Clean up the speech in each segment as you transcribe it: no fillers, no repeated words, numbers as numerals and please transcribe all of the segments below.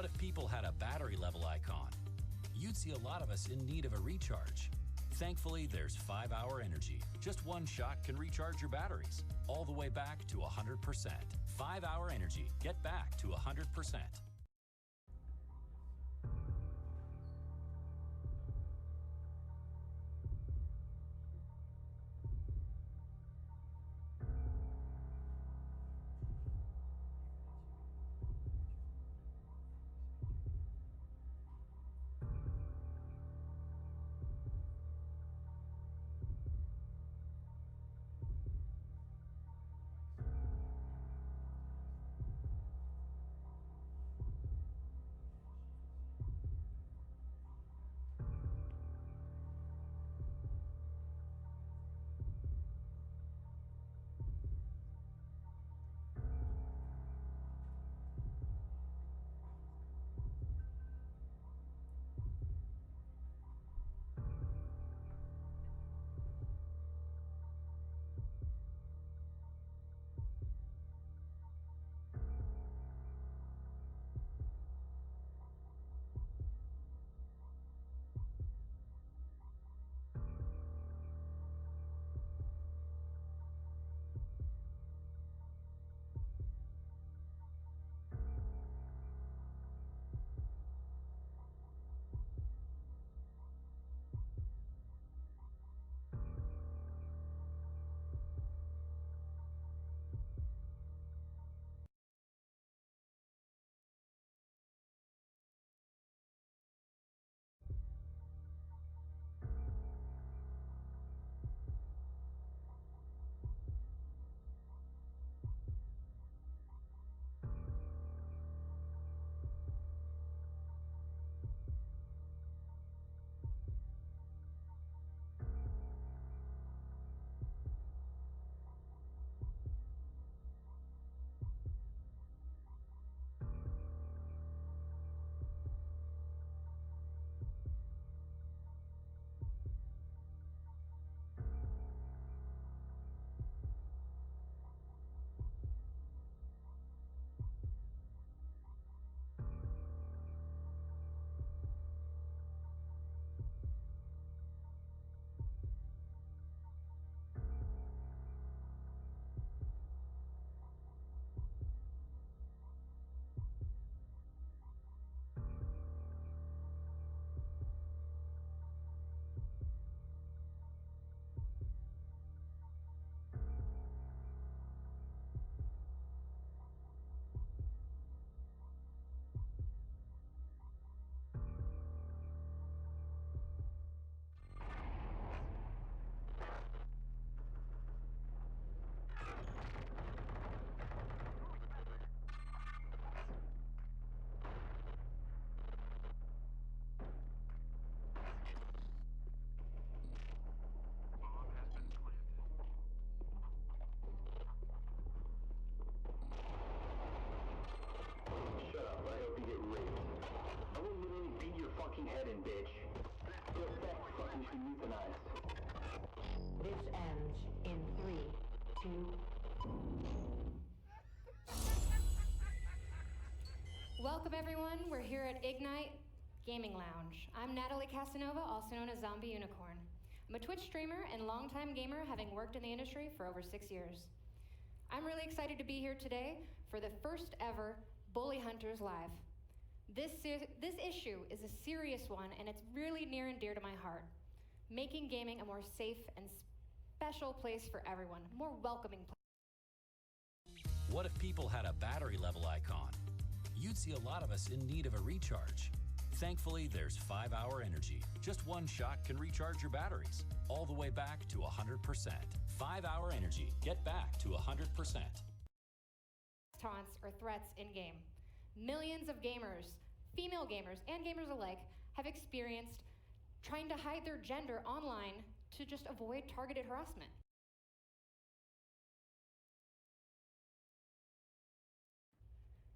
What if people had a battery level icon? You'd see a lot of us in need of a recharge. Thankfully, there's 5-Hour Energy. Just one shot can recharge your batteries, all the way back to 100%. 5-Hour Energy. Get back to 100%. Head in, bitch. Your sex fucking should be euthanized. This ends in 3, 2. Welcome everyone, we're here at Ignite Gaming Lounge. I'm Natalie Casanova, also known as Zombie Unicorn. I'm a Twitch streamer and longtime gamer, having worked in the industry for over 6 years. I'm really excited to be here today for the first ever Bully Hunters Live. This issue is a serious one, and it's really near and dear to my heart. Making gaming a more safe and special place for everyone, a more welcoming place. What if people had a battery level icon? You'd see a lot of us in need of a recharge. Thankfully, there's 5-Hour Energy. Just one shot can recharge your batteries, all the way back to 100%. 5-Hour Energy. Get back to 100%. Taunts or threats in-game. Millions of gamers, female gamers and gamers alike, have experienced trying to hide their gender online to just avoid targeted harassment.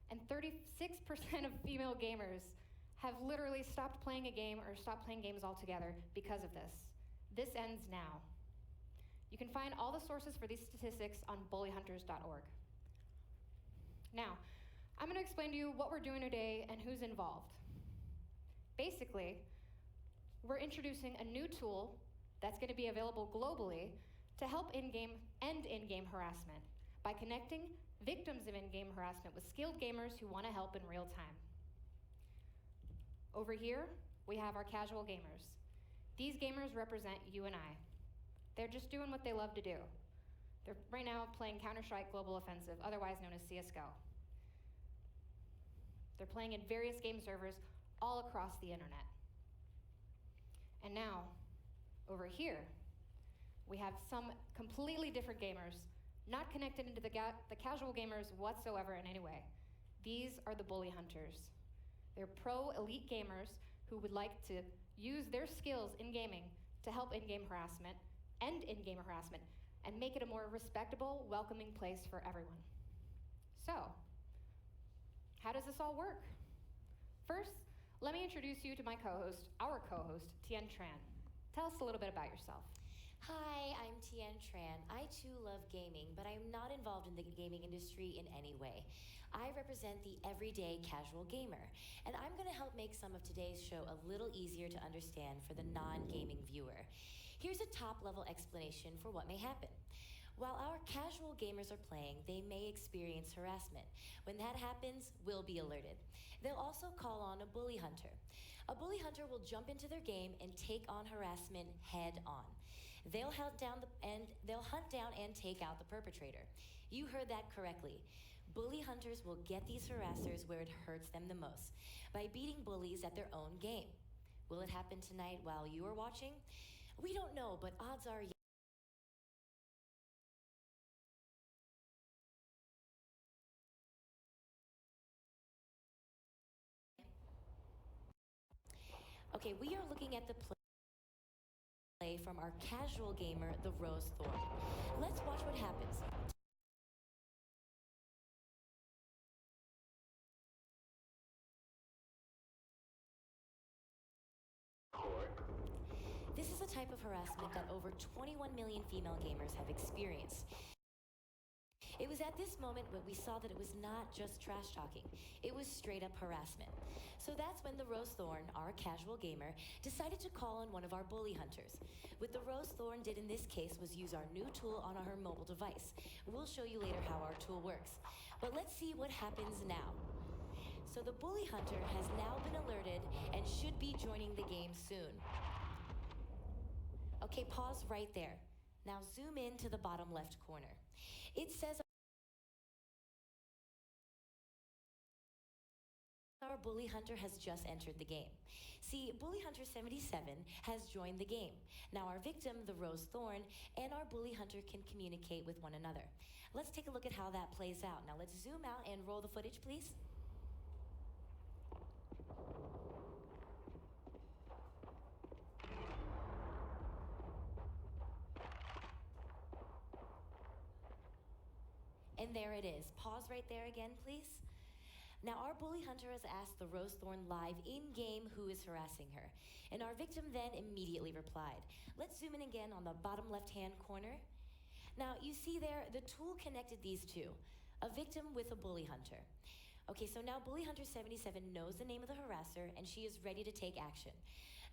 And 36% of female gamers have literally stopped playing a game or stopped playing games altogether because of this. This ends now. You can find all the sources for these statistics on bullyhunters.org. Now, I'm going to explain to you what we're doing today and who's involved. Basically, we're introducing a new tool that's going to be available globally to help end in-game harassment by connecting victims of in-game harassment with skilled gamers who want to help in real time. Over here, we have our casual gamers. These gamers represent you and I. They're just doing what they love to do. They're right now playing Counter-Strike Global Offensive, otherwise known as CSGO. They're playing in various game servers all across the internet. And now, over here, we have some completely different gamers, not connected into the casual gamers whatsoever in any way. These are the bully hunters. They're pro elite gamers who would like to use their skills in gaming to help in-game harassment, end in-game harassment, and make it a more respectable, welcoming place for everyone. So, how does this all work? First, let me introduce you to my co-host, our co-host, Tien Tran. Tell us a little bit about yourself. Hi, I'm Tien Tran. I too love gaming, but I'm not involved in the gaming industry in any way. I represent the everyday casual gamer, and I'm going to help make some of today's show a little easier to understand for the non-gaming viewer. Here's a top-level explanation for what may happen. While our casual gamers are playing, they may experience harassment. When that happens, we'll be alerted. They'll also call on a bully hunter. A bully hunter will jump into their game and take on harassment head on. They'll hunt down and take out the perpetrator. You heard that correctly. Bully hunters will get these harassers where it hurts them the most, by beating bullies at their own game. Will it happen tonight while you are watching? We don't know, but odds are yes. Okay, we are looking at the play from our casual gamer, the Rose Thorn. Let's watch what happens. This is a type of harassment that over 21 million female gamers have experienced. It was at this moment when we saw that it was not just trash talking, it was straight up harassment. So that's when the Rose Thorn, our casual gamer, decided to call on one of our bully hunters. What the Rose Thorn did in this case was use our new tool on her mobile device. We'll show you later how our tool works. But let's see what happens now. So the bully hunter has now been alerted and should be joining the game soon. Okay, pause right there. Now zoom in to the bottom left corner. It says our bully hunter has just entered the game. See, bully hunter 77 has joined the game. Now our victim, the Rose Thorn, and our bully hunter can communicate with one another. Let's take a look at how that plays out. Now let's zoom out and roll the footage, please. And there it is. Pause right there again, please. Now, our bully hunter has asked the Rose Thorn live in-game who is harassing her. And our victim then immediately replied. Let's zoom in again on the bottom left-hand corner. Now, you see there, the tool connected these two, a victim with a bully hunter. Okay, so now bully hunter 77 knows the name of the harasser, and she is ready to take action.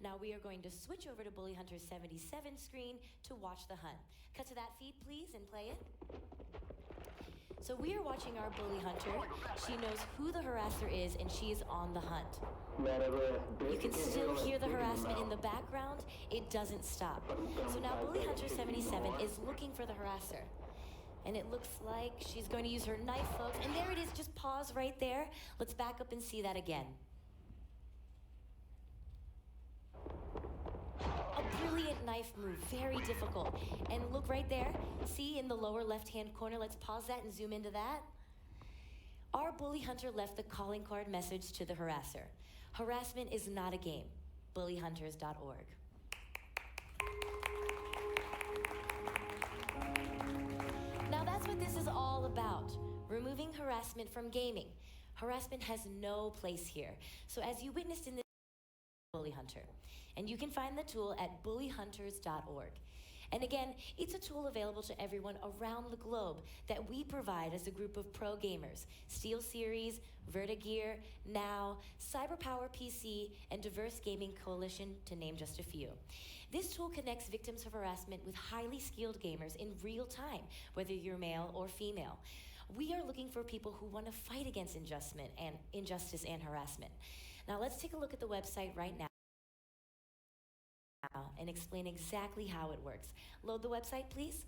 Now, we are going to switch over to bully hunter 77's screen to watch the hunt. Cut to that feed, please, and play it. So we are watching our bully hunter. She knows who the harasser is, and she is on the hunt. You can still hear the harassment in the background. It doesn't stop. So now bully hunter 77 is looking for the harasser. And it looks like she's going to use her knife, folks. And there it is. Just pause right there. Let's back up and see that again. Brilliant knife move, very difficult. And look right there, see in the lower left-hand corner, let's pause that and zoom into that. Our bully hunter left the calling card message to the harasser. Harassment is not a game. bullyhunters.org. Now that's what this is all about, removing harassment from gaming. Harassment has no place here. So as you witnessed in this bully hunter, and you can find the tool at bullyhunters.org. And again, it's a tool available to everyone around the globe that we provide as a group of pro gamers. SteelSeries, Vertigear, Now, CyberPower PC, and Diverse Gaming Coalition, to name just a few. This tool connects victims of harassment with highly skilled gamers in real time, whether you're male or female. We are looking for people who want to fight against injustice and harassment. Now let's take a look at the website right now and explain exactly how it works. Load the website, please.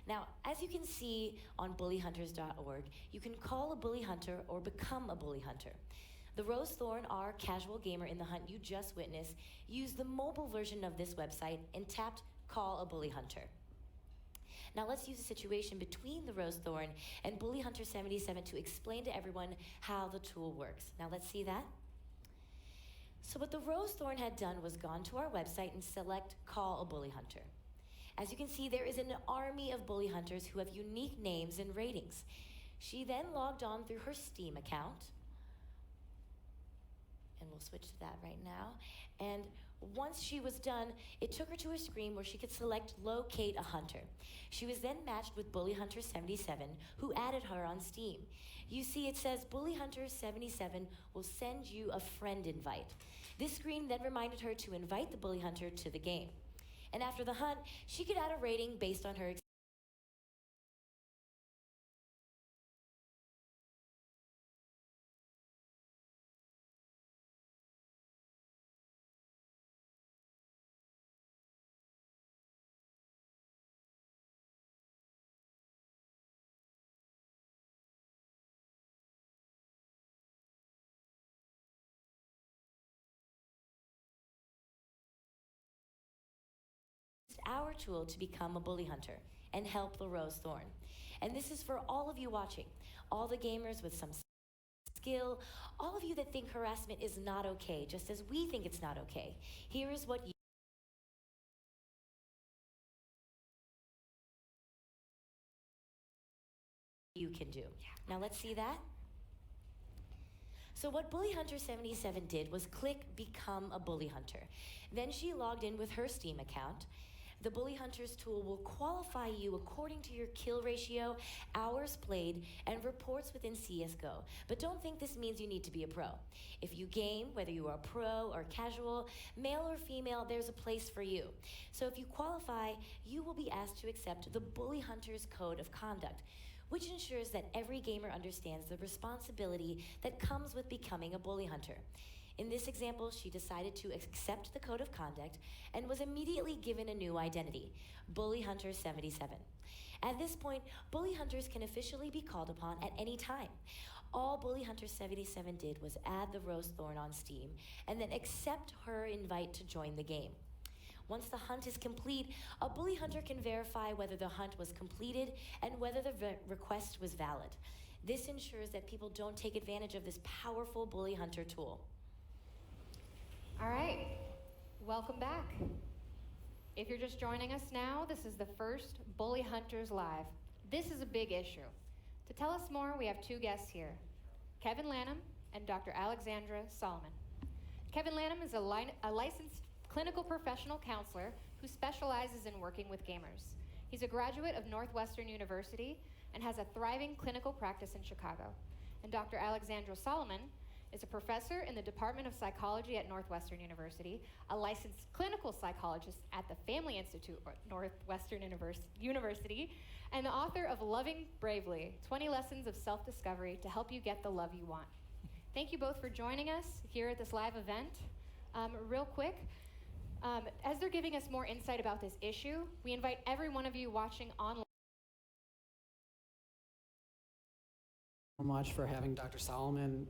Now, as you can see on bullyhunters.org, you can call a bully hunter or become a bully hunter. The Rose Thorn, our casual gamer in the hunt you just witnessed, used the mobile version of this website and tapped Call a Bully Hunter. Now let's use a situation between the Rose Thorn and Bully Hunter 77 to explain to everyone how the tool works. Now let's see that. So what the Rose Thorn had done was gone to our website and select Call a Bully Hunter. As you can see, there is an army of bully hunters who have unique names and ratings. She then logged on through her Steam account, and we'll switch to that right now. And once she was done, it took her to a screen where she could select Locate a Hunter. She was then matched with Bully Hunter 77, who added her on Steam. You see, it says Bully Hunter 77 will send you a friend invite. This screen then reminded her to invite the Bully Hunter to the game. And after the hunt, she could add a rating based on her our tool to become a bully hunter and help the Rose Thorn. And this is for all of you watching, all the gamers with some skill, all of you that think harassment is not okay, just as we think it's not okay. Here is what you can do. Now let's see that. So what Bully Hunter 77 did was click Become a Bully Hunter. Then she logged in with her Steam account. The Bully Hunters tool will qualify you according to your kill ratio, hours played, and reports within CSGO. But don't think this means you need to be a pro. If you game, whether you are pro or casual, male or female, there's a place for you. So if you qualify, you will be asked to accept the Bully Hunters Code of Conduct, which ensures that every gamer understands the responsibility that comes with becoming a bully hunter. In this example, she decided to accept the code of conduct and was immediately given a new identity, Bully Hunter 77. At this point, bully hunters can officially be called upon at any time. All Bully Hunter 77 did was add the Rose Thorn on Steam and then accept her invite to join the game. Once the hunt is complete, a bully hunter can verify whether the hunt was completed and whether the request was valid. This ensures that people don't take advantage of this powerful bully hunter tool. All right, welcome back. If you're just joining us now, this is the first Bully Hunters Live. This is a big issue. To tell us more, we have two guests here, Kevin Lanham and Dr. Alexandra Solomon. Kevin Lanham is a licensed clinical professional counselor who specializes in working with gamers. He's a graduate of Northwestern University and has a thriving clinical practice in Chicago. And Dr. Alexandra Solomon is a professor in the Department of Psychology at Northwestern University, a licensed clinical psychologist at the Family Institute at Northwestern University, and the author of Loving Bravely, 20 Lessons of Self-Discovery to Help You Get the Love You Want. Thank you both for joining us here at this live event. Real quick, as they're giving us more insight about this issue, we invite every one of you watching online. So much for having Dr. Solomon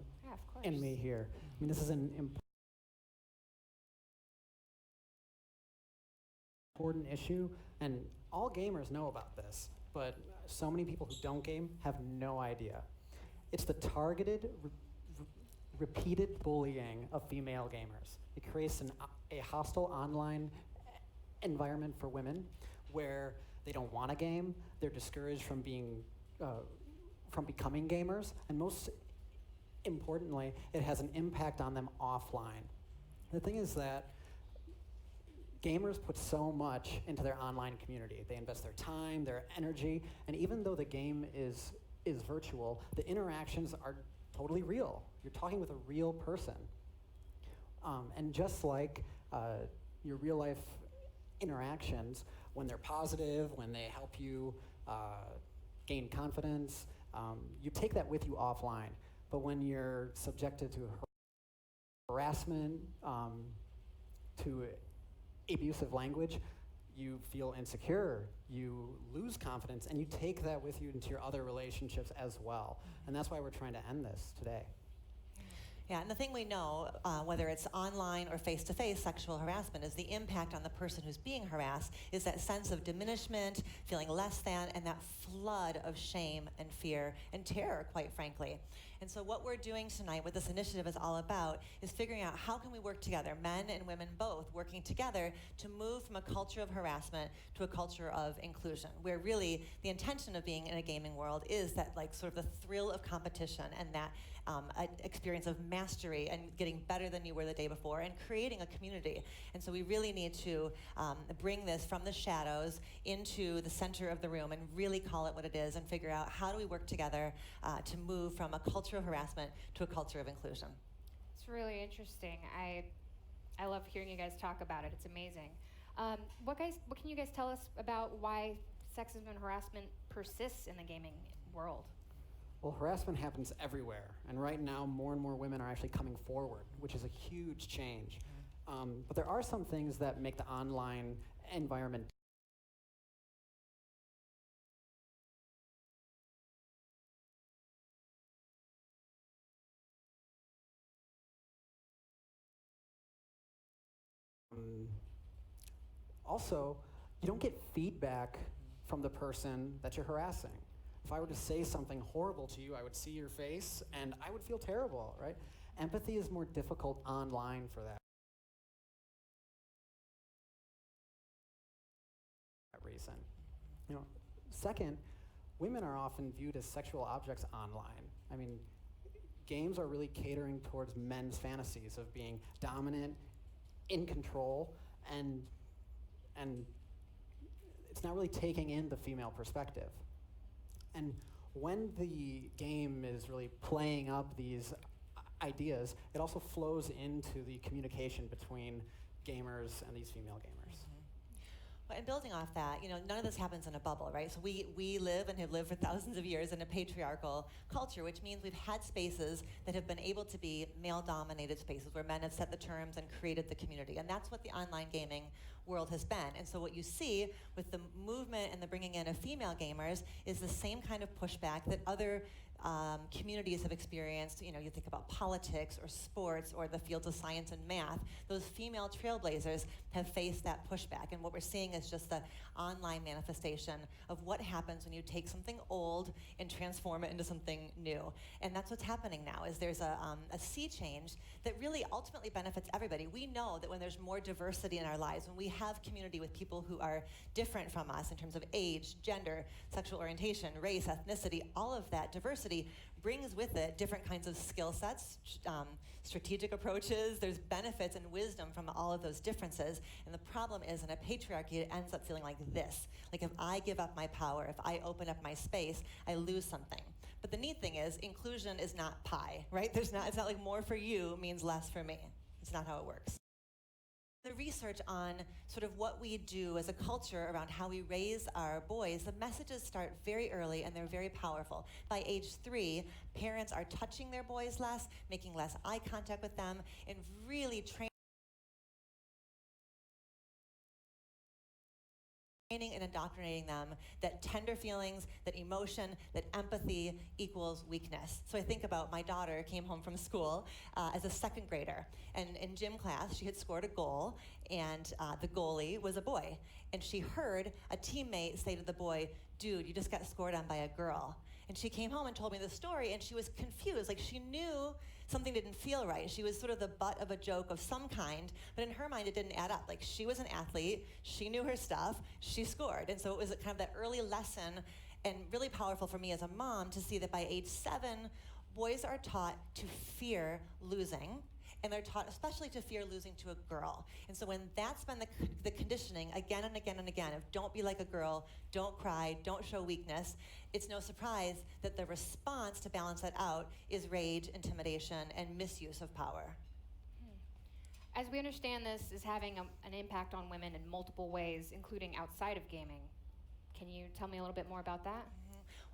and me here. I mean, this is an important issue, and all gamers know about this, but so many people who don't game have no idea. It's the targeted, repeated bullying of female gamers. It creates a hostile online environment for women where they don't want to game, they're discouraged from becoming gamers, and most importantly, it has an impact on them offline. The thing is that Gamers put so much into their online community. They invest their time, their energy, and even though the game is virtual, the interactions are totally real. You're talking with a real person. And just like your real life interactions, when they're positive, when they help you gain confidence, you take that with you offline. But when you're subjected to harassment, to abusive language, you feel insecure, you lose confidence, and you take that with you into your other relationships as well. And that's why we're trying to end this today. Yeah, and the thing we know, whether it's online or face-to-face sexual harassment, is the impact on the person who's being harassed is that sense of diminishment, feeling less than, and that flood of shame and fear and terror, quite frankly. And so what we're doing tonight, what this initiative is all about, is figuring out how can we work together, men and women both, working together to move from a culture of harassment to a culture of inclusion, where really the intention of being in a gaming world is that like sort of the thrill of competition and that experience of mastery and getting better than you were the day before and creating a community. And so we really need to bring this from the shadows into the center of the room and really call it what it is and figure out how do we work together to move from a culture of harassment to a culture of inclusion. It's really interesting. I love hearing you guys talk about it. It's amazing. What can you guys tell us about why sexism and harassment persists in the gaming world? Well, harassment happens everywhere, and right now more and more women are actually coming forward, which is a huge change. But there are some things that make the online environment also, you don't get feedback from the person that you're harassing. If I were to say something horrible to you, I would see your face and I would feel terrible, right? Empathy is more difficult online for that reason. You know, second, women are often viewed as sexual objects online. I mean, games are really catering towards men's fantasies of being dominant, in control, and it's not really taking in the female perspective. And when the game is really playing up these ideas, it also flows into the communication between gamers and these female gamers. And building off that, you know, none of this happens in a bubble, right? So we live and have lived for thousands of years in a patriarchal culture, which means we've had spaces that have been able to be male-dominated spaces where men have set the terms and created the community. And that's what the online gaming world has been. And so what you see with the movement and the bringing in of female gamers is the same kind of pushback that other communities have experienced. You know, you think about politics or sports or the fields of science and math. Those female trailblazers have faced that pushback. And what we're seeing is just the online manifestation of what happens when you take something old and transform it into something new. And that's what's happening now, is there's a sea change that really ultimately benefits everybody. We know that when there's more diversity in our lives, when we have community with people who are different from us in terms of age, gender, sexual orientation, race, ethnicity, all of that diversity brings with it different kinds of skill sets, strategic approaches. There's benefits and wisdom from all of those differences. And the problem is in a patriarchy, it ends up feeling like this. Like if I give up my power, if I open up my space, I lose something. But the neat thing is inclusion is not pie, right? It's not like more for you means less for me. It's not how it works. The research on sort of what we do as a culture around how we raise our boys, the messages start very early and they're very powerful. By age 3, parents are touching their boys less, making less eye contact with them, and really training and indoctrinating them that tender feelings, that emotion, that empathy equals weakness. So I think about my daughter came home from school as a second grader, and in gym class she had scored a goal, and the goalie was a boy, and she heard a teammate say to the boy, "Dude, you just got scored on by a girl." And she came home and told me the story, and she was confused. Like, she knew something didn't feel right. She was sort of the butt of a joke of some kind, but in her mind it didn't add up. Like, she was an athlete, she knew her stuff, she scored. And so it was kind of that early lesson, and really powerful for me as a mom to see that by age 7, boys are taught to fear losing and they're taught especially to fear losing to a girl. And so when that's been the conditioning again and again and again of don't be like a girl, don't cry, don't show weakness, it's no surprise that the response to balance that out is rage, intimidation, and misuse of power. As we understand, this is having an impact on women in multiple ways, including outside of gaming. Can you tell me a little bit more about that?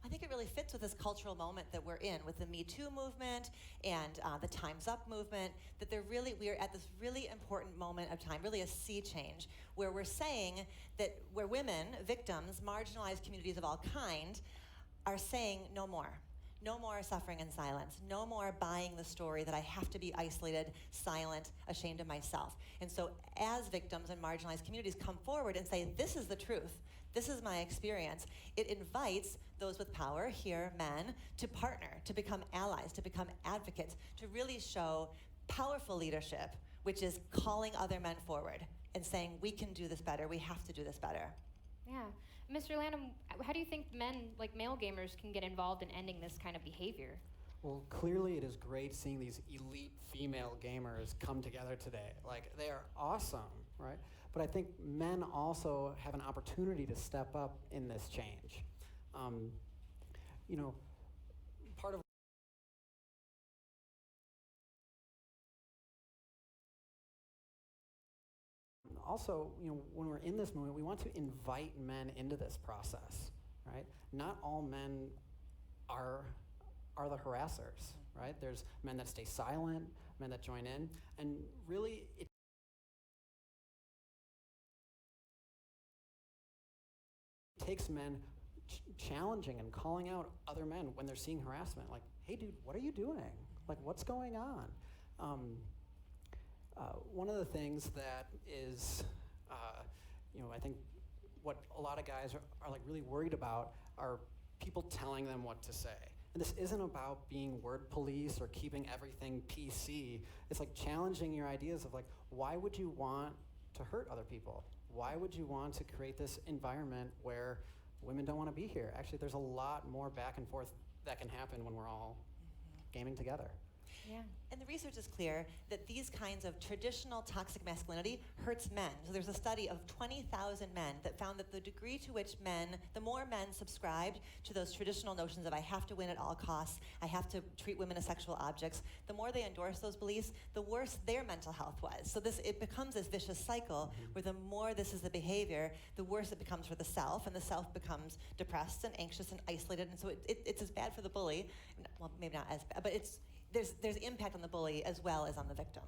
I think it really fits with this cultural moment that we're in, with the Me Too movement and the Time's Up movement, that we are at this really important moment of time, really a sea change, where we're saying that where women, victims, marginalized communities of all kind, are saying no more. No more suffering in silence. No more buying the story that I have to be isolated, silent, ashamed of myself. And so as victims and marginalized communities come forward and say, this is the truth, this is my experience, it invites those with power, here, men, to partner, to become allies, to become advocates, to really show powerful leadership, which is calling other men forward and saying, we can do this better, we have to do this better. Yeah. Mr. Lanham, how do you think men, like male gamers, can get involved in ending this kind of behavior? Well, clearly it is great seeing these elite female gamers come together today. Like, they are awesome, right? But I think men also have an opportunity to step up in this change. You know, part of also, you know, when we're in this moment, we want to invite men into this process, right? Not all men are the harassers, right? There's men that stay silent, men that join in, and really it takes men challenging and calling out other men when they're seeing harassment. Like, hey dude, what are you doing? Like, what's going on? One of the things that is, you know, I think what a lot of guys are like really worried about are people telling them what to say. And this isn't about being word police or keeping everything PC. It's like challenging your ideas of like, why would you want to hurt other people? Why would you want to create this environment where women don't want to be here? Actually, there's a lot more back and forth that can happen when we're all gaming together. Yeah. And the research is clear that these kinds of traditional toxic masculinity hurts men. So there's a study of 20,000 men that found that the degree to which the more men subscribed to those traditional notions of I have to win at all costs, I have to treat women as sexual objects, the more they endorse those beliefs, the worse their mental health was. So it becomes this vicious cycle where the more this is the behavior, the worse it becomes for the self, and the self becomes depressed and anxious and isolated. And so it's as bad for the bully, well, maybe not as bad, but there's impact on the bully as well as on the victim.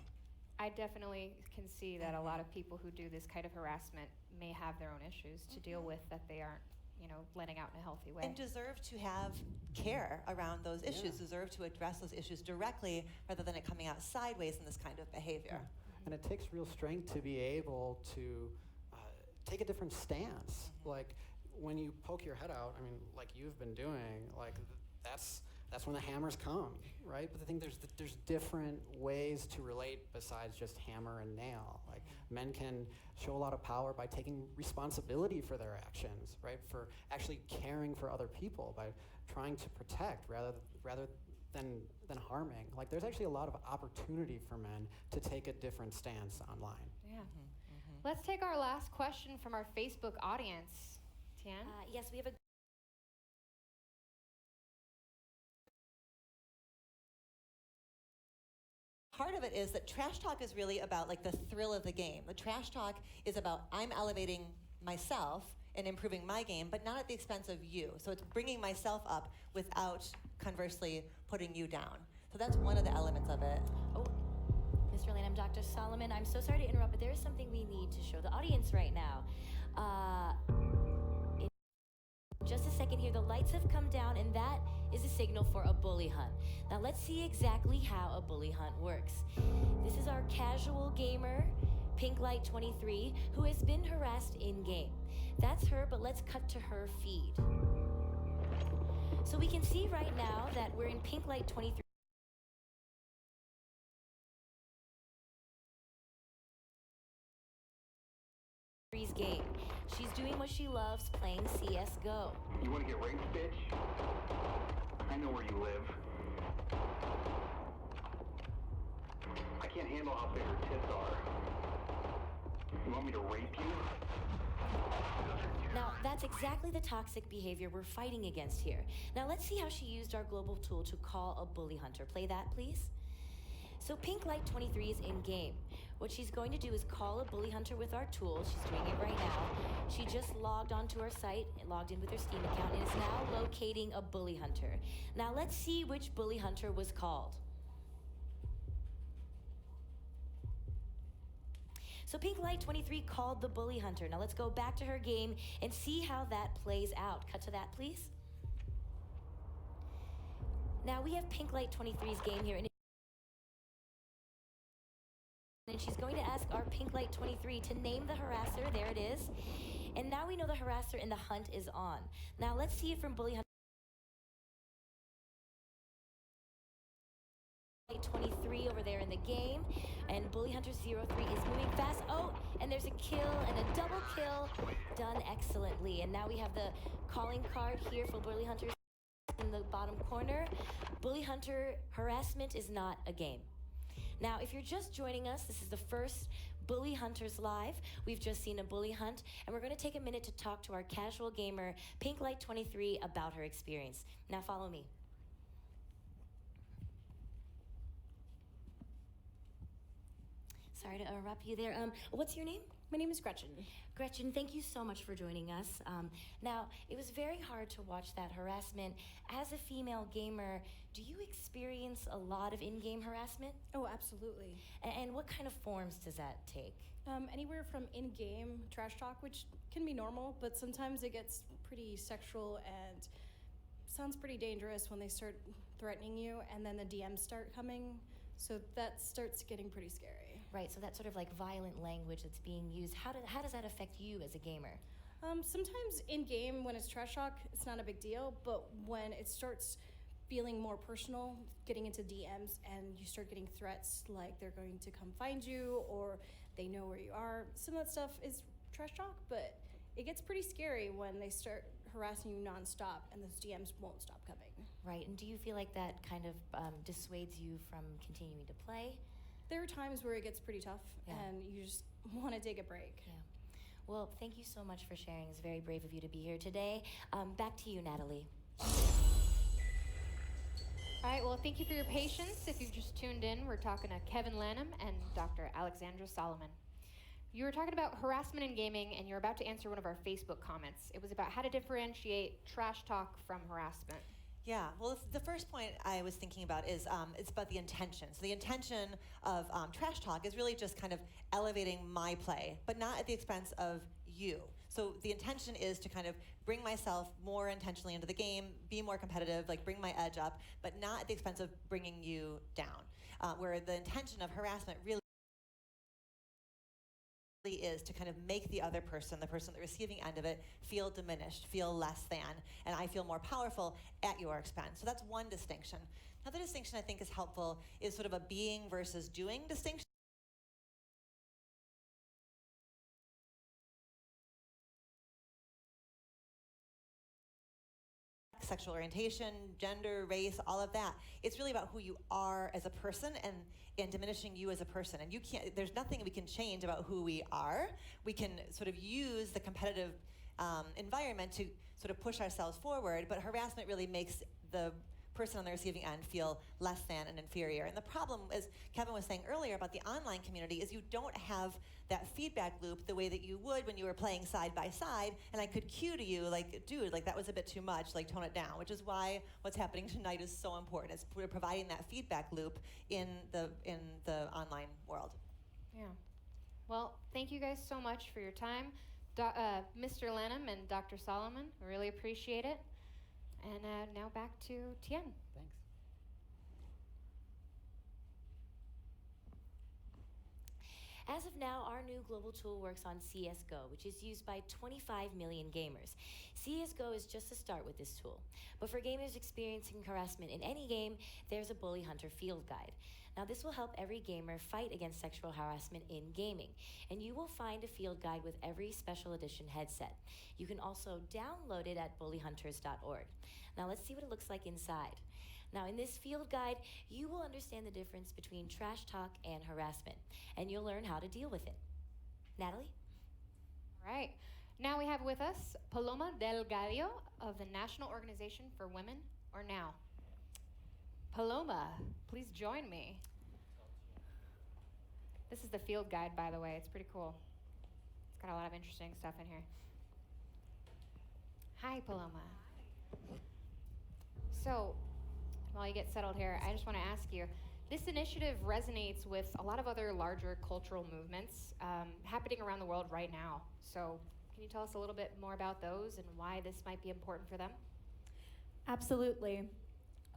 I definitely can see that a lot of people who do this kind of harassment may have their own issues to deal with that they aren't, you know, letting out in a healthy way. And deserve to have care around those issues, deserve to address those issues directly rather than it coming out sideways in this kind of behavior. And it takes real strength to be able to take a different stance. Like, when you poke your head out, I mean, like you've been doing, like that's when the hammers come, right? But I think there's different ways to relate besides just hammer and nail. Like, men can show a lot of power by taking responsibility for their actions, right? For actually caring for other people, by trying to protect rather than harming. Like, there's actually a lot of opportunity for men to take a different stance online. Yeah. Let's take our last question from our Facebook audience. Tian? Yes, we have a part of it is that trash talk is really about like the thrill of the game. The trash talk is about I'm elevating myself and improving my game, but not at the expense of you. So it's bringing myself up without conversely putting you down. So that's one of the elements of it. Oh, Mr. Lane, I'm Dr. Solomon. I'm so sorry to interrupt, but there is something we need to show the audience right now. In just a second here, the lights have come down, and that is a signal for a bully hunt. Now let's see exactly how a bully hunt works. This is our casual gamer, Pink Light 23, who has been harassed in-game. That's her, but let's cut to her feed. So we can see right now that we're in Pink Light 23. Game. She's doing what she loves, playing CSGO. You want to get raped, bitch? I know where you live. I can't handle how big her tits are. You want me to rape you? Now, that's exactly the toxic behavior we're fighting against here. Now, let's see how she used our global tool to call a bully hunter. Play that, please. So Pink Light 23 is in-game. What she's going to do is call a bully hunter with our tool. She's doing it right now. She just logged onto our site, logged in with her Steam account, and is now locating a bully hunter. Now, let's see which bully hunter was called. So Pink Light 23 called the bully hunter. Now let's go back to her game and see how that plays out. Cut to that, please. Now we have Pink Light 23's game here, and she's going to ask our Pink Light 23 to name the harasser. There it is. And now we know the harasser and the hunt is on. Now let's see it from bully hunter 23 over there in the game, and Bully Hunter 03 is moving fast. Oh, and there's a kill and a double kill done excellently. And now we have the calling card here for Bully Hunter in the bottom corner. Bully Hunter harassment is not a game. Now, if you're just joining us, this is the first Bully Hunters Live. We've just seen a bully hunt, and we're going to take a minute to talk to our casual gamer, Pink Light 23, about her experience. Now follow me. Sorry to interrupt you there. What's your name? My name is Gretchen. Gretchen, thank you so much for joining us. Now, it was very hard to watch that harassment. As a female gamer, do you experience a lot of in-game harassment? Oh, absolutely. And what kind of forms does that take? Anywhere from in-game trash talk, which can be normal, but sometimes it gets pretty sexual and sounds pretty dangerous when they start threatening you, and then the DMs start coming, so that starts getting pretty scary. Right, so that sort of like violent language that's being used, how does that affect you as a gamer? Sometimes in-game, when it's trash talk, it's not a big deal, but when it starts feeling more personal, getting into DMs, and you start getting threats like they're going to come find you, or they know where you are, some of that stuff is trash talk, but it gets pretty scary when they start harassing you nonstop and those DMs won't stop coming. Right, and do you feel like that kind of dissuades you from continuing to play? There are times where it gets pretty tough, Yeah. and you just want to take a break. Yeah. Well, thank you so much for sharing. It's very brave of you to be here today. Back to you, Natalie. All right, well, thank you for your patience. If you've just tuned in, we're talking to Kevin Lanham and Dr. Alexandra Solomon. You were talking about harassment in gaming, and you're about to answer one of our Facebook comments. It was about how to differentiate trash talk from harassment. Yeah, well, the first point I was thinking about is it's about the intention. So the intention of trash talk is really just kind of elevating my play, but not at the expense of you. So the intention is to kind of bring myself more intentionally into the game, be more competitive, like bring my edge up, but not at the expense of bringing you down. Where the intention of harassment really is to kind of make the other person, the person at the receiving end of it, feel diminished, feel less than, and I feel more powerful at your expense. So that's one distinction. Another distinction I think is helpful is sort of a being versus doing distinction. Sexual orientation, gender, race, all of that. It's really about who you are as a person and diminishing you as a person. And you can't, there's nothing we can change about who we are. We can sort of use the competitive environment to sort of push ourselves forward, but harassment really makes the person on the receiving end feel less than and inferior. And the problem, as Kevin was saying earlier about the online community, is you don't have that feedback loop the way that you would when you were playing side by side, and I could cue to you, like, dude, like that was a bit too much, like tone it down, which is why what's happening tonight is so important. It's we're providing that feedback loop in the online world. Yeah. Well, thank you guys so much for your time. Mr. Lanham and Dr. Solomon, we really appreciate it. And now back to Tien. Thanks. As of now, our new global tool works on CSGO, which is used by 25 million gamers. CSGO is just a start with this tool. But for gamers experiencing harassment in any game, there's a Bully Hunter field guide. Now, this will help every gamer fight against sexual harassment in gaming, and you will find a field guide with every special edition headset. You can also download it at bullyhunters.org. Now, let's see what it looks like inside. Now, in this field guide, you will understand the difference between trash talk and harassment, and you'll learn how to deal with it. Natalie? All right. Now we have with us Paloma Delgado of the National Organization for Women, or NOW. Paloma, please join me. This is the field guide, by the way. It's pretty cool. It's got a lot of interesting stuff in here. Hi, Paloma. So, while you get settled here, I just want to ask you, this initiative resonates with a lot of other larger cultural movements happening around the world right now. So, can you tell us a little bit more about those and why this might be important for them? Absolutely.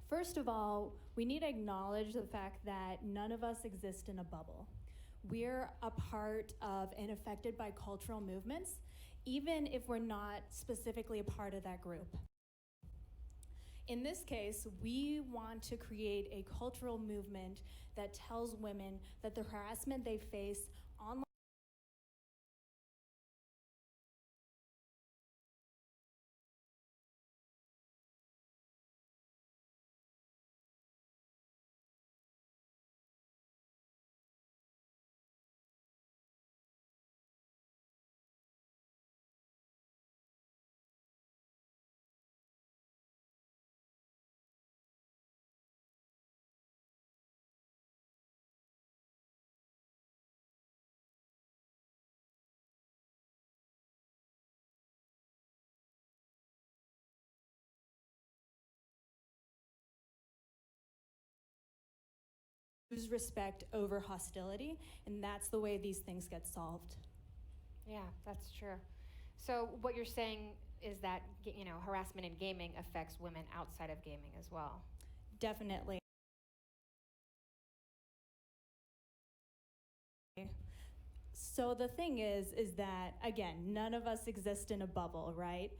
First of all, we need to acknowledge the fact that none of us exist in a bubble. We're a part of and affected by cultural movements, even if we're not specifically a part of that group. In this case, we want to create a cultural movement that tells women that the harassment they face online choose respect over hostility, and that's the way these things get solved. Yeah, that's true. So what you're saying is that, harassment in gaming affects women outside of gaming as well. Definitely. So the thing is that, again, none of us exist in a bubble, right?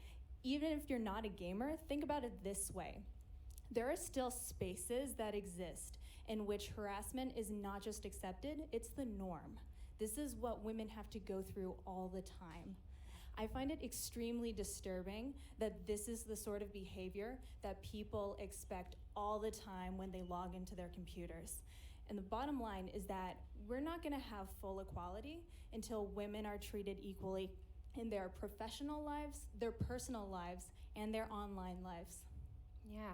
Even if you're not a gamer, think about it this way. There are still spaces that exist in which harassment is not just accepted, it's the norm. This is what women have to go through all the time. I find it extremely disturbing that this is the sort of behavior that people expect all the time when they log into their computers. And the bottom line is that we're not gonna have full equality until women are treated equally in their professional lives, their personal lives, and their online lives. Yeah,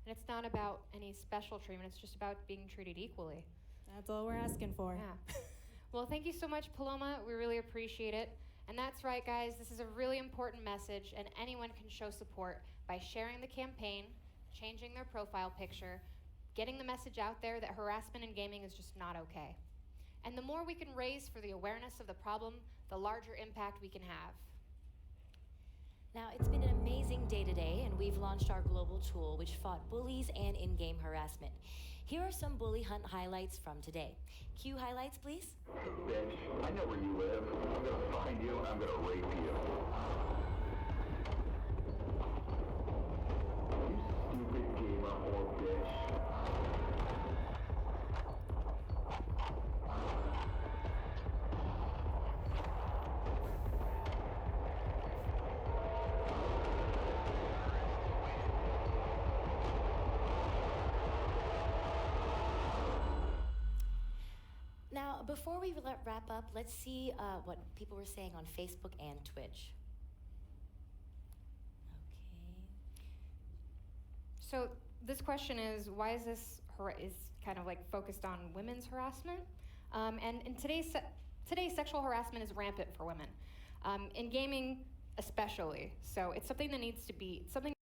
and it's not about any special treatment, it's just about being treated equally. That's all we're asking for. Yeah. Well, thank you so much, Paloma. We really appreciate it. And that's right, guys. This is a really important message, and anyone can show support by sharing the campaign, changing their profile picture, getting the message out there that harassment in gaming is just not okay. And the more we can raise for the awareness of the problem, the larger impact we can have. Now, it's been an amazing day today, and we've launched our global tool, which fought bullies and in-game harassment. Here are some bully hunt highlights from today. Cue highlights, please. Bitch, I know where you live. I'm gonna find you and I'm gonna rape you. You stupid gamer whore bitch. Now, before we wrap up, let's see what people were saying on Facebook and Twitch. Okay. So this question is, why is this is kind of like focused on women's harassment? And in today's sexual harassment is rampant for women, in gaming especially. So it's something that needs to be something.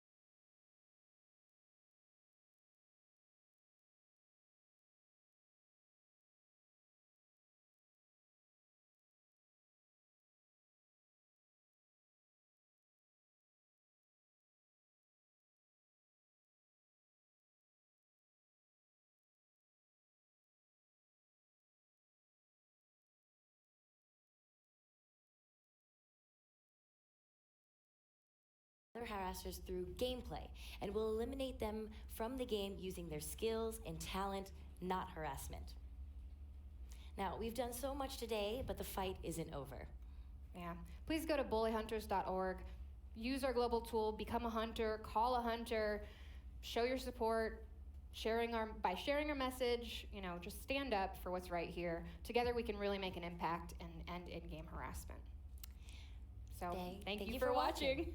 Other harassers through gameplay, and will eliminate them from the game using their skills and talent, not harassment. Now, we've done so much today, but the fight isn't over. Yeah. Please go to bullyhunters.org, use our global tool, become a hunter, call a hunter, show your support, by sharing our message, just stand up for what's right here. Together we can really make an impact and end in-game harassment. So thank you for watching.